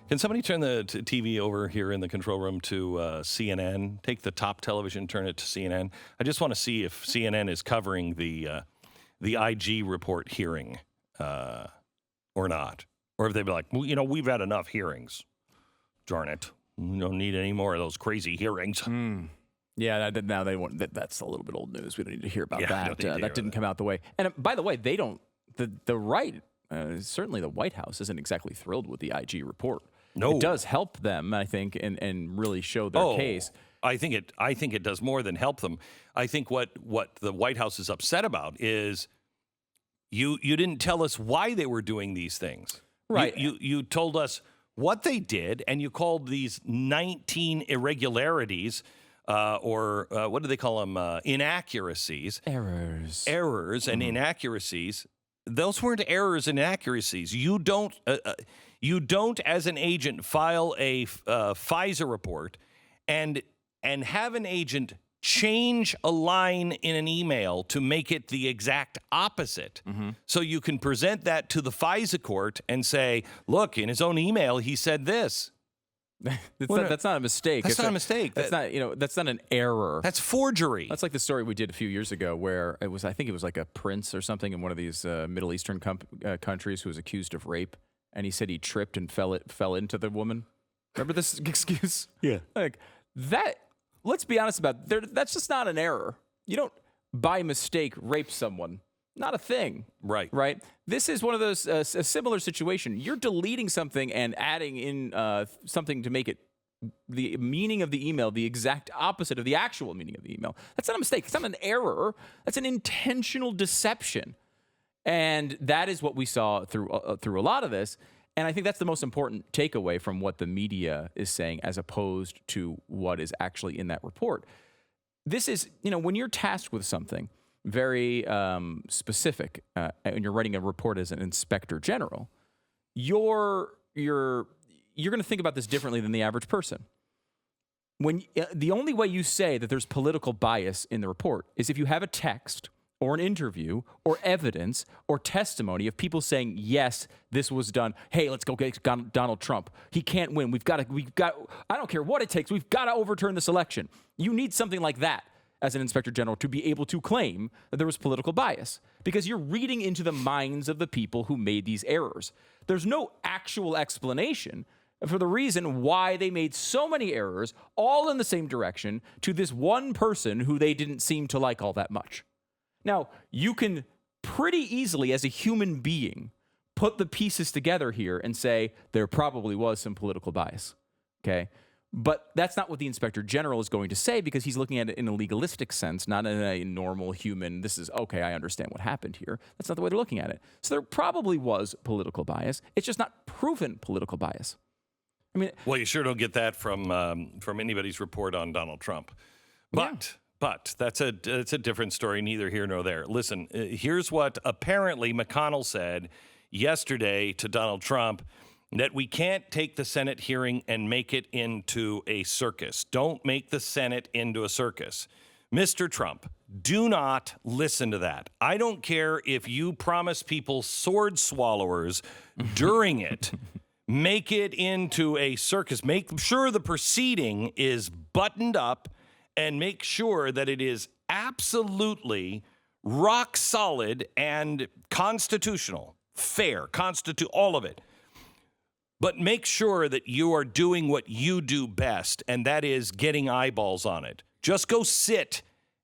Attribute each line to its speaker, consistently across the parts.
Speaker 1: Can somebody turn the TV over here in the control room to CNN? Take the top television, turn it to CNN. I just want to see if CNN is covering the IG report hearing or not. Or if they'd be like, well, we've had enough hearings. Darn it. We don't need any more of those crazy hearings.
Speaker 2: Yeah, now they want that's a little bit old news. We don't need to hear about that. That didn't come out the way. And by the way, they don't. The right, certainly the White House, isn't exactly thrilled with the IG report.
Speaker 1: No,
Speaker 2: it does help them, I think, and really show their case.
Speaker 1: I think it does more than help them. I think what the White House is upset about is you didn't tell us why they were doing these things.
Speaker 2: Right.
Speaker 1: You told us what they did, and you called these 19 irregularities. Or what do they call them? Inaccuracies. Errors and inaccuracies. Those weren't errors and inaccuracies. You don't, as an agent, file a FISA report and have an agent change a line in an email to make it the exact opposite. So you can present that to the FISA court and say, look, in his own email, he said this.
Speaker 2: That's not a mistake.
Speaker 1: That's not a mistake.
Speaker 2: That's not an error.
Speaker 1: That's forgery.
Speaker 2: That's like the story we did a few years ago where I think it was like a prince or something in one of these Middle Eastern countries who was accused of rape, and he said he tripped and fell into the woman. Remember this excuse?
Speaker 1: Yeah.
Speaker 2: Like that. Let's be honest about it. That's just not an error. You don't by mistake rape someone. Not a thing.
Speaker 1: Right.
Speaker 2: Right. This is one of those, a similar situation. You're deleting something and adding in something to make it the meaning of the email the exact opposite of the actual meaning of the email. That's not a mistake. It's not an error. That's an intentional deception. And that is what we saw through a lot of this. And I think that's the most important takeaway from what the media is saying as opposed to what is actually in that report. This is, when you're tasked with something very specific, and you're writing a report as an inspector general, you're going to think about this differently than the average person. When the only way you say that there's political bias in the report is if you have a text or an interview or evidence or testimony of people saying, yes, this was done. Hey, let's go get Donald Trump. He can't win. We've got, I don't care what it takes. We've got to overturn this election. You need something like that as an inspector general to be able to claim that there was political bias, because you're reading into the minds of the people who made these errors. There's no actual explanation for the reason why they made so many errors all in the same direction to this one person who they didn't seem to like all that much. Now, you can pretty easily, as a human being, put the pieces together here and say there probably was some political bias, okay? But that's not what the inspector general is going to say, because he's looking at it in a legalistic sense, not in a normal human, this is, okay, I understand what happened here. That's not the way they're looking at it. So there probably was political bias. It's just not proven political bias. I mean,
Speaker 1: well, you sure don't get that from anybody's report on Donald Trump. But that's a different story, neither here nor there. Listen, here's what apparently McConnell said yesterday to Donald Trump, that we can't take the Senate hearing and make it into a circus. Don't make the Senate into a circus. Mr. Trump, do not listen to that. I don't care if you promise people sword swallowers during it. Make it into a circus. Make sure the proceeding is buttoned up, and make sure that it is absolutely rock solid and constitutional, fair, all of it. But make sure that you are doing what you do best, and that is getting eyeballs on it. Just go sit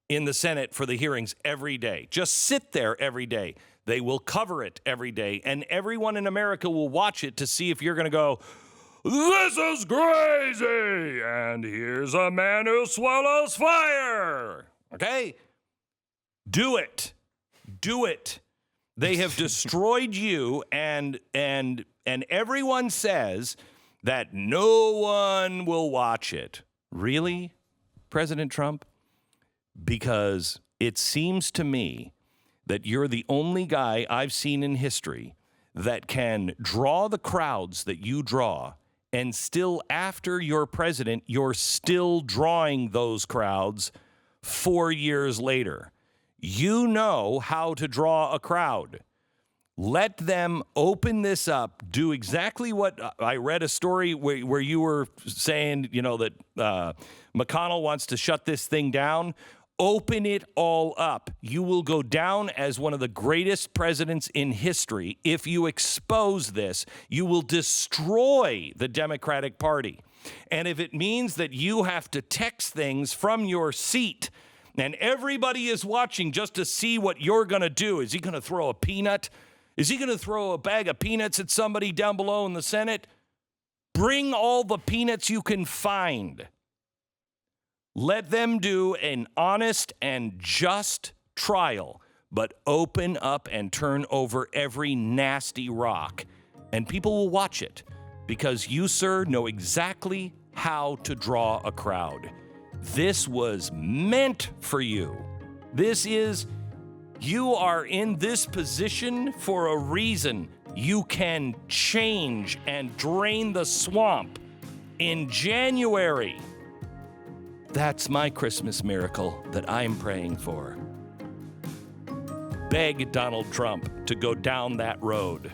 Speaker 1: in the Senate for the hearings every day. Just sit there every day. They will cover it every day, and everyone in America will watch it to see if you're going to go, this is crazy, and here's a man who swallows fire. Okay? Do it. Do it. They have destroyed you, and everyone says that no one will watch it. Really, President Trump? Because it seems to me that you're the only guy I've seen in history that can draw the crowds that you draw, and still, after you're president, you're still drawing those crowds 4 years later. You know how to draw a crowd. Let them open this up, do exactly what I read a story where you were saying, that McConnell wants to shut this thing down. Open it all up. You will go down as one of the greatest presidents in history. If you expose this, you will destroy the Democratic Party. And if it means that you have to text things from your seat and everybody is watching just to see what you're going to do, is he going to throw a peanut? Is he going to throw a bag of peanuts at somebody down below in the Senate? Bring all the peanuts you can find. Let them do an honest and just trial, but open up and turn over every nasty rock. And people will watch it because you, sir, know exactly how to draw a crowd. This was meant for you. You are in this position for a reason. You can change and drain the swamp in January. That's my Christmas miracle that I'm praying for. Beg Donald Trump to go down that road.